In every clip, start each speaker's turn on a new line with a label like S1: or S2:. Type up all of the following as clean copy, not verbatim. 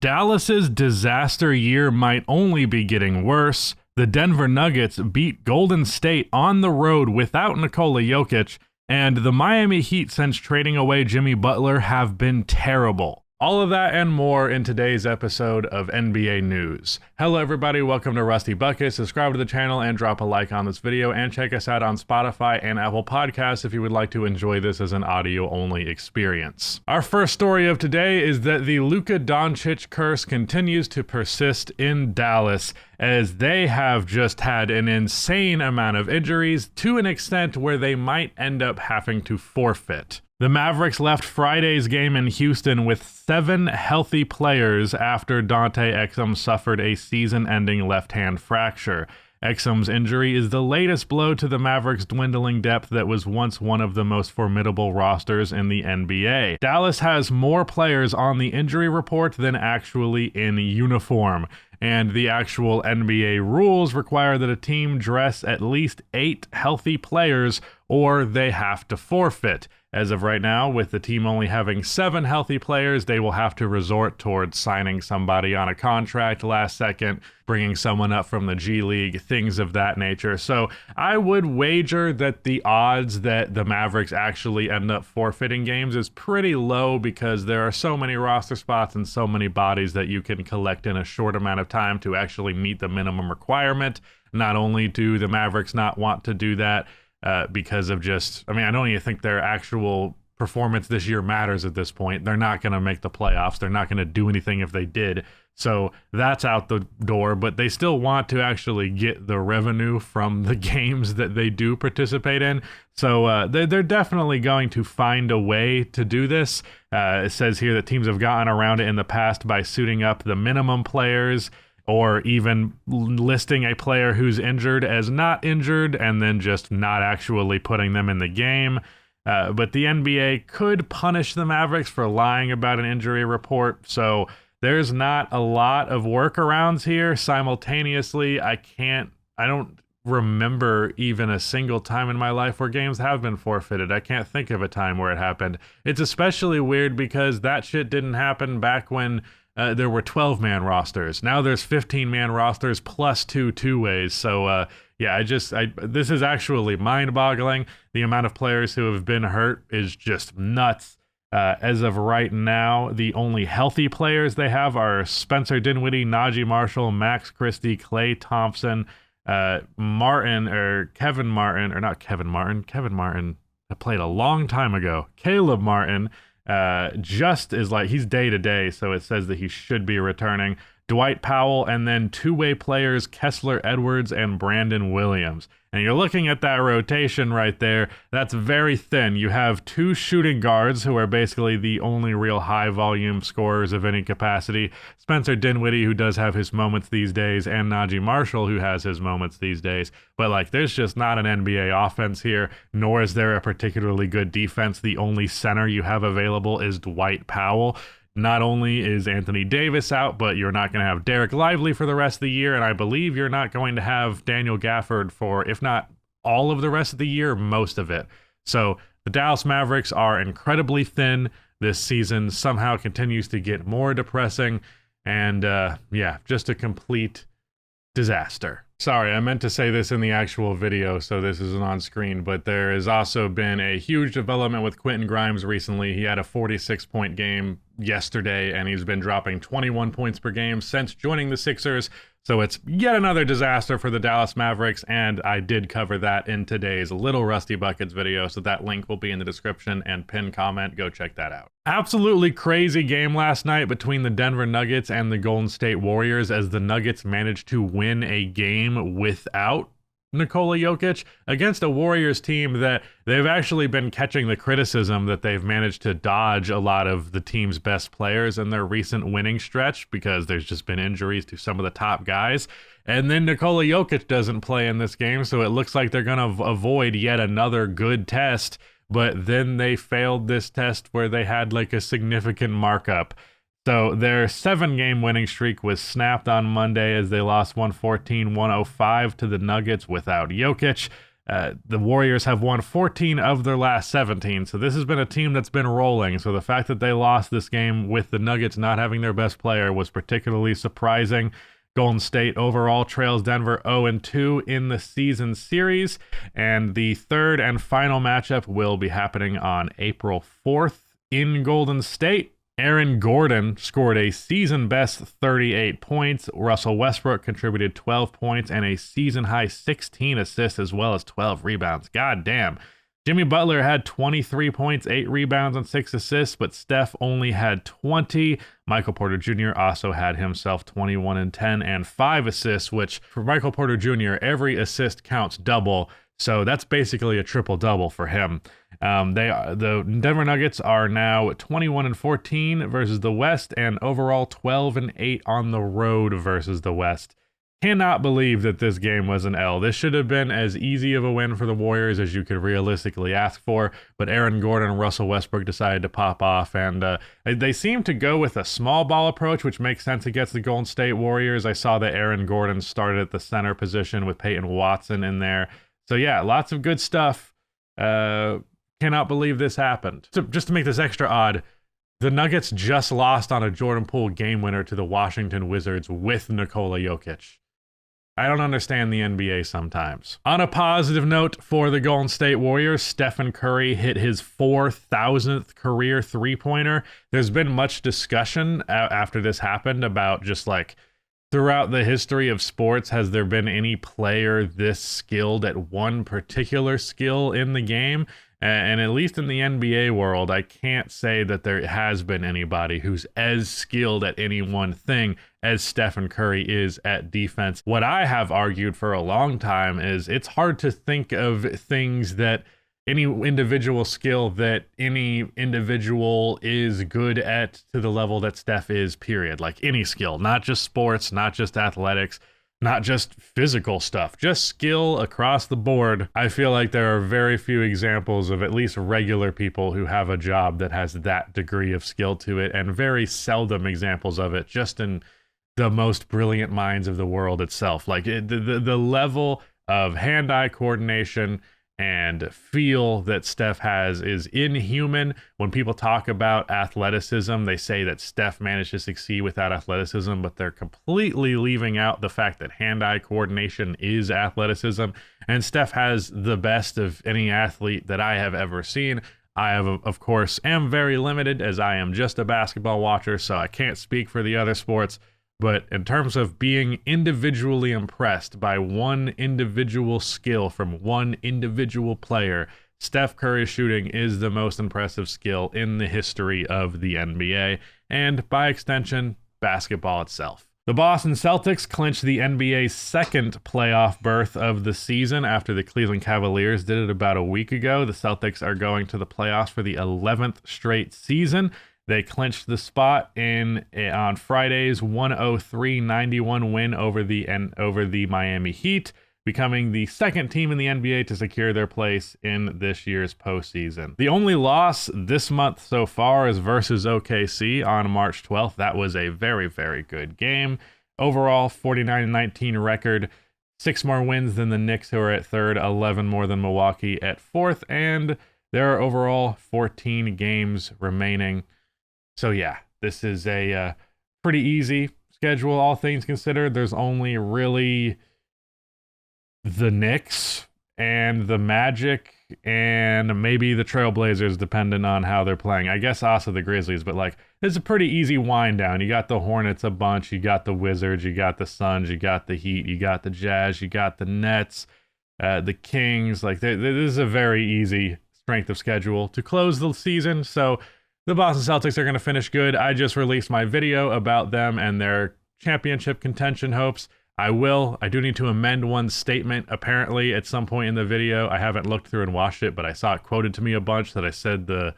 S1: Dallas's disaster year might only be getting worse. The Denver Nuggets beat Golden State on the road without Nikola Jokic, and the Miami Heat, since trading away Jimmy Butler, have been terrible. All of that and more in today's episode of NBA News. Hello everybody, welcome to Rusty Bucket. Subscribe to the channel and drop a like on this video, and check us out on Spotify and Apple Podcasts if you would like to enjoy this as an audio-only experience. Our first story of today is that the Luka Doncic curse continues to persist in Dallas, as they have just had an insane amount of injuries to an extent where they might end up having to forfeit. The Mavericks left Friday's game in Houston with 7 healthy players after Dante Exum suffered a season-ending left-hand fracture. Exum's injury is the latest blow to the Mavericks' dwindling depth that was once one of the most formidable rosters in the NBA. Dallas has more players on the injury report than actually in uniform, and the actual NBA rules require that a team dress at least 8 healthy players or they have to forfeit. As of right now, with the team only having 7 healthy players, they will have to resort towards signing somebody on a contract last second, bringing someone up from the G League, things of that nature. So I would wager that the odds that the Mavericks actually end up forfeiting games is pretty low, because there are so many roster spots and so many bodies that you can collect in a short amount of time to actually meet the minimum requirement. Not only do the Mavericks not want to do that, because of I don't even think their actual performance this year matters at this point. They're not going to make the playoffs. They're not going to do anything if they did. So that's out the door, but they still want to actually get the revenue from the games that they do participate in. So they're definitely going to find a way to do this. It says here that teams have gotten around it in the past by suiting up the minimum players, or even listing a player who's injured as not injured and then just not actually putting them in the game. But the NBA could punish the Mavericks for lying about an injury report, so there's not a lot of workarounds here. Simultaneously, I don't remember even a single time in my life where games have been forfeited. I can't think of a time where it happened. It's especially weird because that shit didn't happen back when there were 12-man rosters. Now there's 15-man rosters plus 2 two-ways. So this is actually mind-boggling. The amount of players who have been hurt is just nuts. As of right now, the only healthy players they have are Spencer Dinwiddie, Najee Marshall, Max Christie, Klay Thompson, Kevin Martin played a long time ago. Caleb Martin, just is like, he's day to day, so it says that he should be returning. Dwight Powell, and then two-way players Kessler Edwards and Brandon Williams. And you're looking at that rotation right there. That's very thin. You have 2 shooting guards who are basically the only real high-volume scorers of any capacity. Spencer Dinwiddie, who does have his moments these days, and Najee Marshall, who has his moments these days. But there's just not an NBA offense here, nor is there a particularly good defense. The only center you have available is Dwight Powell. Not only is Anthony Davis out, but you're not going to have Derek Lively for the rest of the year, and I believe you're not going to have Daniel Gafford for, if not all of the rest of the year, most of it. So the Dallas Mavericks are incredibly thin. This season somehow continues to get more depressing, and just a complete disaster. Sorry, I meant to say this in the actual video, so this isn't on screen, but there has also been a huge development with Quentin Grimes recently. He had a 46-point game yesterday, and he's been dropping 21 points per game since joining the Sixers. So it's yet another disaster for the Dallas Mavericks, and I did cover that in today's Little Rusty Buckets video, so that link will be in the description and pinned comment. Go check that out. Absolutely crazy game last night between the Denver Nuggets and the Golden State Warriors, as the Nuggets managed to win a game without Nikola Jokic against a Warriors team that they've actually been catching the criticism that they've managed to dodge a lot of the team's best players in their recent winning stretch, because there's just been injuries to some of the top guys. And then Nikola Jokic doesn't play in this game, so it looks like they're going to avoid yet another good test. But then they failed this test where they had a significant markup. So their 7-game winning streak was snapped on Monday as they lost 114-105 to the Nuggets without Jokic. The Warriors have won 14 of their last 17, so this has been a team that's been rolling. So the fact that they lost this game with the Nuggets not having their best player was particularly surprising. Golden State overall trails Denver 0-2 in the season series, and the third and final matchup will be happening on April 4th in Golden State. Aaron Gordon scored a season-best 38 points. Russell Westbrook contributed 12 points and a season-high 16 assists as well as 12 rebounds. God damn. Jimmy Butler had 23 points, 8 rebounds, and 6 assists, but Steph only had 20. Michael Porter Jr. also had himself 21 and 10 and 5 assists, which for Michael Porter Jr., every assist counts double. So that's basically a triple-double for him. The Denver Nuggets are now 21-14 versus the West, and overall 12-8 on the road versus the West. Cannot believe that this game was an L. This should have been as easy of a win for the Warriors as you could realistically ask for, but Aaron Gordon and Russell Westbrook decided to pop off, and they seem to go with a small ball approach, which makes sense against the Golden State Warriors. I saw that Aaron Gordon started at the center position with Peyton Watson in there. So yeah, lots of good stuff. Cannot believe this happened. So just to make this extra odd, the Nuggets just lost on a Jordan Poole game winner to the Washington Wizards with Nikola Jokic. I don't understand the NBA sometimes. On a positive note for the Golden State Warriors, Stephen Curry hit his 4,000th career three-pointer. There's been much discussion after this happened about just like, throughout the history of sports, has there been any player this skilled at one particular skill in the game? And at least in the NBA world, I can't say that there has been anybody who's as skilled at any one thing as Stephen Curry is at defense. What I have argued for a long time is it's hard to think of things that any individual skill that any individual is good at to the level that Steph is, period. Like any skill, not just sports, not just athletics, not just physical stuff, just skill across the board. I feel like there are very few examples of at least regular people who have a job that has that degree of skill to it, and very seldom examples of it just in the most brilliant minds of the world itself. Like the level of hand-eye coordination and feel that Steph has is inhuman. When people talk about athleticism, they say that Steph managed to succeed without athleticism, but they're completely leaving out the fact that hand-eye coordination is athleticism. And Steph has the best of any athlete that I have ever seen. I have, of course, am very limited as I am just a basketball watcher, so I can't speak for the other sports. But in terms of being individually impressed by one individual skill from one individual player, Steph Curry's shooting is the most impressive skill in the history of the NBA, and by extension, basketball itself. The Boston Celtics clinched the NBA's second playoff berth of the season after the Cleveland Cavaliers did it about a week ago. The Celtics are going to the playoffs for the 11th straight season. They clinched the spot on Friday's 103-91 win over the Miami Heat, becoming the second team in the NBA to secure their place in this year's postseason. The only loss this month so far is versus OKC on March 12th. That was a very, very good game. Overall, 49-19 record, 6 more wins than the Knicks, who are at third, 11 more than Milwaukee at fourth, and there are overall 14 games remaining. So yeah, this is a pretty easy schedule, all things considered. There's only really the Knicks and the Magic and maybe the Trailblazers, depending on how they're playing. I guess also the Grizzlies, but like it's a pretty easy wind down. You got the Hornets a bunch, you got the Wizards, you got the Suns, you got the Heat, you got the Jazz, you got the Nets, the Kings. Like this is a very easy strength of schedule to close the season. So the Boston Celtics are going to finish good. I just released my video about them and their championship contention hopes. I do need to amend one statement. Apparently, at some point in the video, I haven't looked through and watched it, but I saw it quoted to me a bunch that I said the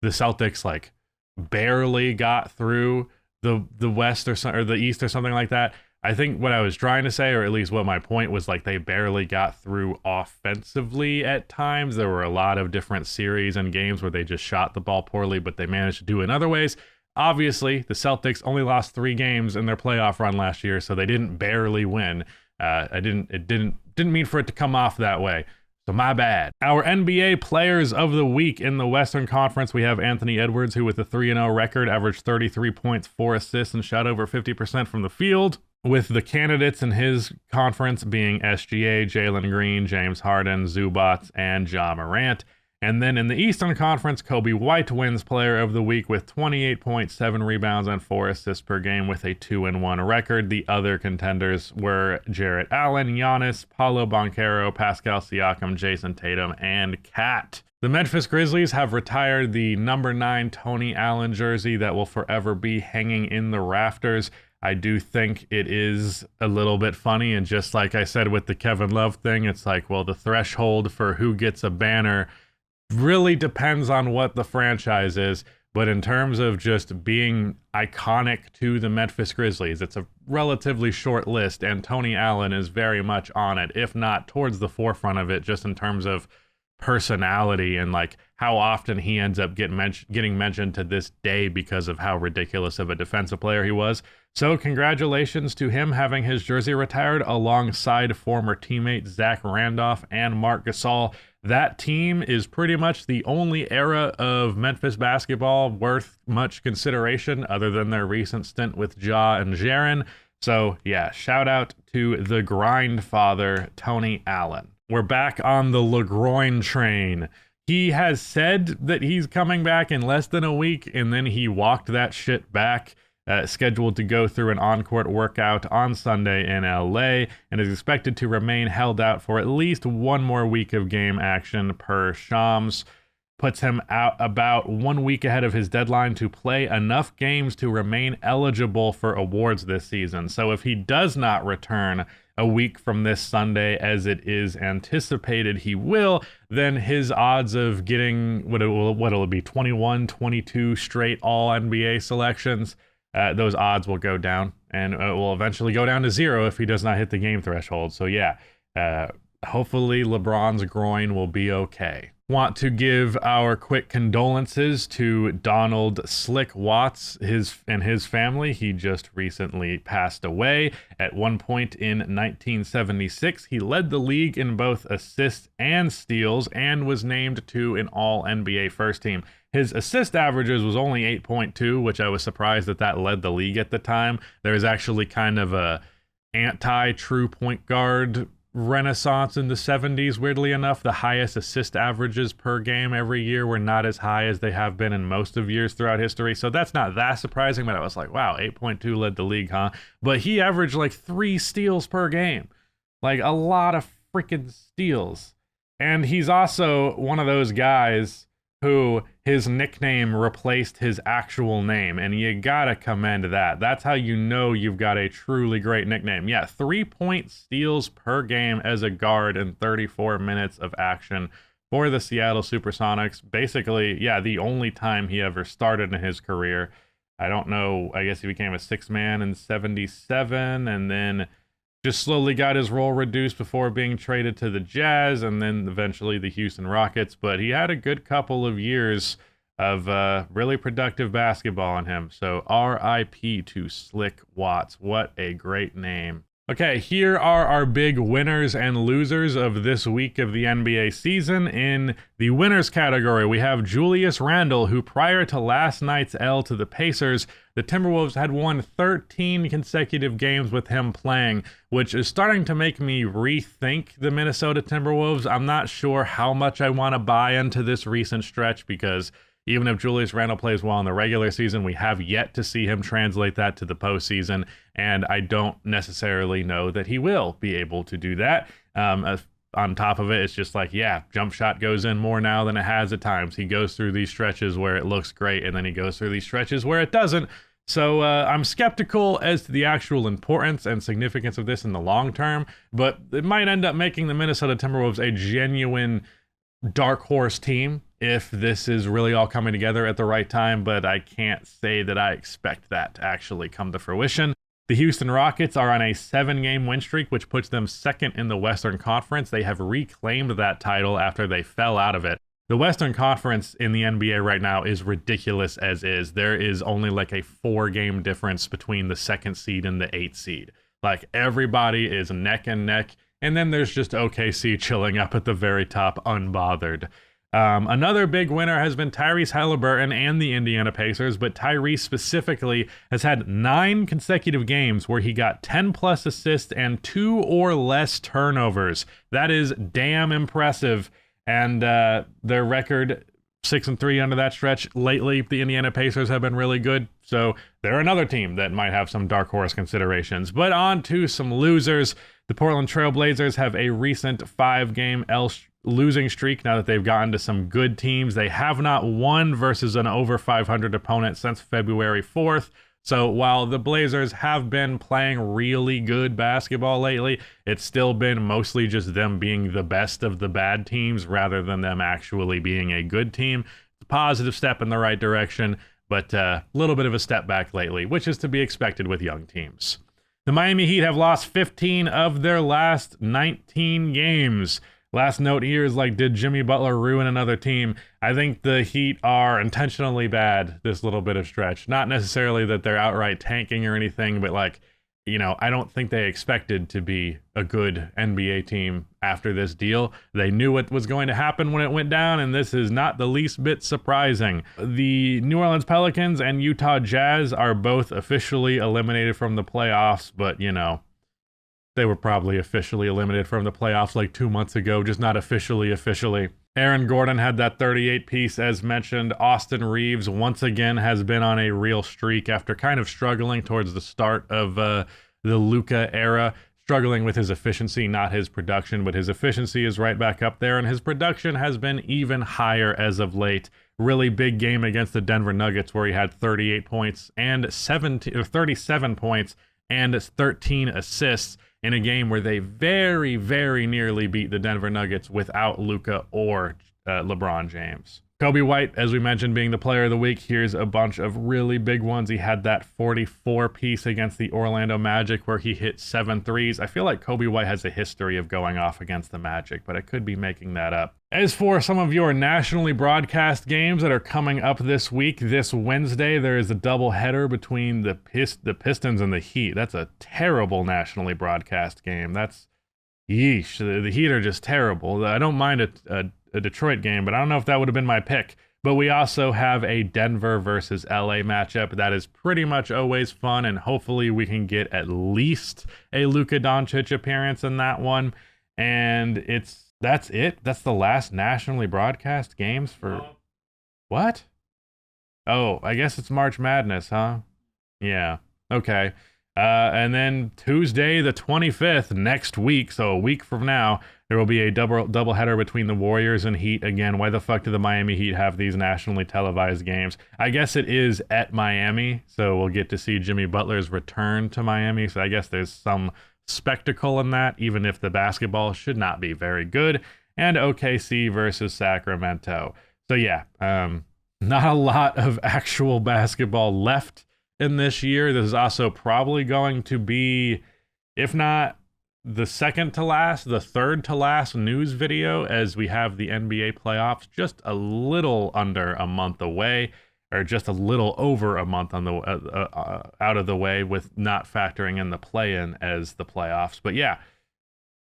S1: Celtics like barely got through the West or the East or something like that. I think what I was trying to say, or at least what my point was, like they barely got through offensively at times. There were a lot of different series and games where they just shot the ball poorly, but they managed to do it in other ways. Obviously, the Celtics only lost 3 games in their playoff run last year, so they didn't barely win. It didn't mean for it to come off that way. So my bad. Our NBA players of the week in the Western Conference, we have Anthony Edwards, who with a 3-0 record averaged 33 points, 4 assists, and shot over 50% from the field. With the candidates in his conference being SGA, Jalen Green, James Harden, Zubac, and Ja Morant. And then in the Eastern Conference, Kobe White wins Player of the Week with 28.7 rebounds and 4 assists per game with a 2-1 record. The other contenders were Jarrett Allen, Giannis, Paolo Banchero, Pascal Siakam, Jason Tatum, and Kat. The Memphis Grizzlies have retired the number 9 Tony Allen jersey that will forever be hanging in the rafters. I do think it is a little bit funny, and just like I said with the Kevin Love thing, it's like, well, the threshold for who gets a banner really depends on what the franchise is, but in terms of just being iconic to the Memphis Grizzlies, it's a relatively short list, and Tony Allen is very much on it, if not towards the forefront of it, just in terms of personality and like how often he ends up getting mentioned to this day because of how ridiculous of a defensive player he was. So congratulations to him having his jersey retired alongside former teammates Zach Randolph and Marc Gasol. That team is pretty much the only era of Memphis basketball worth much consideration other than their recent stint with Ja and Jaren. So yeah, shout out to the grind father, Tony Allen. We're back on the LeGroin train. He has said that he's coming back in less than a week, and then he walked that shit back, scheduled to go through an on-court workout on Sunday in LA, and is expected to remain held out for at least one more week of game action per Shams. Puts him out about 1 week ahead of his deadline to play enough games to remain eligible for awards this season. So if he does not return a week from this Sunday, as it is anticipated he will, then his odds of getting what it'll be 21, 22 straight all NBA selections, those odds will go down, and it will eventually go down to 0 if he does not hit the game threshold. So yeah, hopefully LeBron's groin will be okay. Want to give our quick condolences to Donald Slick Watts and his family. He just recently passed away. At one point in 1976, he led the league in both assists and steals and was named to an all-NBA first team. His assist averages was only 8.2, which I was surprised that led the league at the time. There was actually kind of a anti-true point guard renaissance in the 70s. Weirdly enough, the highest assist averages per game every year were not as high as they have been in most of years throughout history. So that's not that surprising, but I was like, wow, 8.2 led the league, huh? But he averaged like 3 steals per game. Like a lot of freaking steals. And he's also one of those guys who his nickname replaced his actual name, and you gotta commend that. That's how you know you've got a truly great nickname. Yeah, 3-point steals per game as a guard in 34 minutes of action for the Seattle Supersonics. Basically, yeah, the only time he ever started in his career. I don't know, I guess he became a 6-man in 77, and then just slowly got his role reduced before being traded to the Jazz and then eventually the Houston Rockets. But he had a good couple of years of really productive basketball in him. So R.I.P. to Slick Watts. What a great name. Okay, here are our big winners and losers of this week of the NBA season. In the winners category, we have Julius Randle, who prior to last night's L to the Pacers, the Timberwolves had won 13 consecutive games with him playing, which is starting to make me rethink the Minnesota Timberwolves. I'm not sure how much I want to buy into this recent stretch, because even if Julius Randle plays well in the regular season, we have yet to see him translate that to the postseason, and I don't necessarily know that he will be able to do that. On top of it, it's just like, yeah, jump shot goes in more now than it has at times. He goes through these stretches where it looks great, and then he goes through these stretches where it doesn't. So I'm skeptical as to the actual importance and significance of this in the long term, but it might end up making the Minnesota Timberwolves a genuine dark horse team if this is really all coming together at the right time, but I can't say that I expect that to actually come to fruition. The Houston Rockets are on a 7-game win streak, which puts them second in the Western Conference. They have reclaimed that title after they fell out of it. The Western Conference in the NBA right now is ridiculous as is. There is only like a 4-game difference between the 2nd seed and the 8th seed. Like everybody is neck and neck. And then there's just OKC chilling up at the very top, unbothered. Another big winner has been Tyrese Halliburton and the Indiana Pacers, but Tyrese specifically has had 9 consecutive games where he got 10 plus assists and 2 or less turnovers. That is damn impressive. And their record 6-3 under that stretch. Lately, the Indiana Pacers have been really good, so they're another team that might have some dark horse considerations. But on to some losers. The Portland Trail Blazers have a recent 5-game losing streak now that they've gotten to some good teams. They have not won versus an over 500 opponent since February 4th. So while the Blazers have been playing really good basketball lately, it's still been mostly just them being the best of the bad teams rather than them actually being a good team. It's a positive step in the right direction, but a little bit of a step back lately, which is to be expected with young teams. The Miami Heat have lost 15 of their last 19 games. Last note here is like, did Jimmy Butler ruin another team? I think the Heat are intentionally bad this little bit of stretch. Not necessarily that they're outright tanking or anything, but like, you know, I don't think they expected to be a good NBA team after this deal. They knew what was going to happen when it went down, and this is not the least bit surprising. The New Orleans Pelicans and Utah Jazz are both officially eliminated from the playoffs, but, you know, they were probably officially eliminated from the playoffs like 2 months ago, just not officially. Aaron Gordon had that 38 piece as mentioned. Austin Reeves once again has been on a real streak after kind of struggling towards the start of the Luka era, struggling with his efficiency, not his production, but his efficiency is right back up there, and his production has been even higher as of late. Really big game against the Denver Nuggets where he had 38 points and 37 points and 13 assists in a game where they very, very nearly beat the Denver Nuggets without Luka or LeBron James. Kobe White, as we mentioned, being the player of the week. Here's a bunch of really big ones. He had that 44 piece against the Orlando Magic where he hit 7 threes. I feel like Kobe White has a history of going off against the Magic, but I could be making that up. As for some of your nationally broadcast games that are coming up this week, this Wednesday, there is a doubleheader between the Pistons and the Heat. That's a terrible nationally broadcast game. That's yeesh. The Heat are just terrible. I don't mind a Detroit game, but I don't know if that would have been my pick. But we also have a Denver versus LA matchup that is pretty much always fun, and hopefully we can get at least a Luka Doncic appearance in that one. And that's it. That's the last nationally broadcast games for what? Oh, I guess it's March Madness, huh? Yeah. Okay. And then Tuesday, the 25th, next week, so a week from now, there will be a doubleheader between the Warriors and Heat. Again, why the fuck do the Miami Heat have these nationally televised games? I guess it is at Miami, so we'll get to see Jimmy Butler's return to Miami. So I guess there's some spectacle in that, even if the basketball should not be very good. And OKC versus Sacramento. So yeah, not a lot of actual basketball left in this year. This is also probably going to be, if not the second to last, the third to last news video, as we have the NBA playoffs just a little under a month away, or just a little over a month on the out of the way, with not factoring in the play-in as the playoffs. But yeah,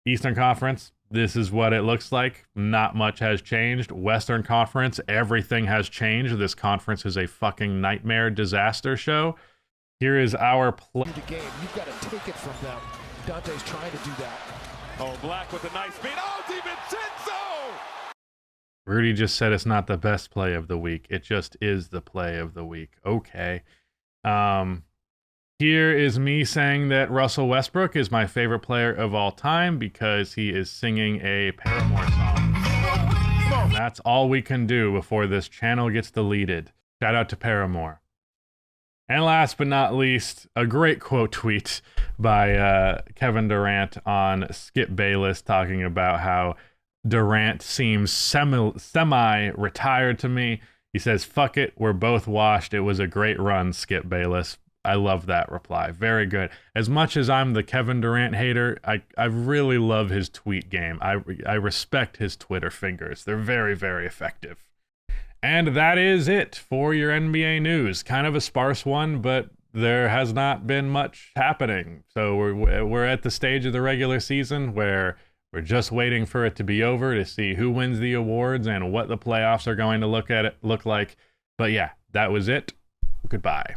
S1: Eastern Conference, this is what it looks like. Not much has changed. Western Conference, everything has changed. This conference is a fucking nightmare disaster show. Here is our play.
S2: You've got to take it from them. Dante's trying to do that.
S3: Oh, Black with a nice feed. Oh, DiVincenzo!
S1: Rudy just said it's not the best play of the week. It just is the play of the week. Okay. Here is me saying that Russell Westbrook is my favorite player of all time because he is singing a Paramore song. And that's all we can do before this channel gets deleted. Shout out to Paramore. And last but not least, a great quote tweet by Kevin Durant on Skip Bayless talking about how Durant seems semi-retired to me. He says, "Fuck it, we're both washed. It was a great run, Skip Bayless." I love that reply. Very good. As much as I'm the Kevin Durant hater, I really love his tweet game. I respect his Twitter fingers. They're very, very effective. And that is it for your NBA news. Kind of a sparse one, but there has not been much happening. So we're at the stage of the regular season where We're just waiting for it to be over to see who wins the awards and what the playoffs are going to look like. But yeah, that was it. Goodbye.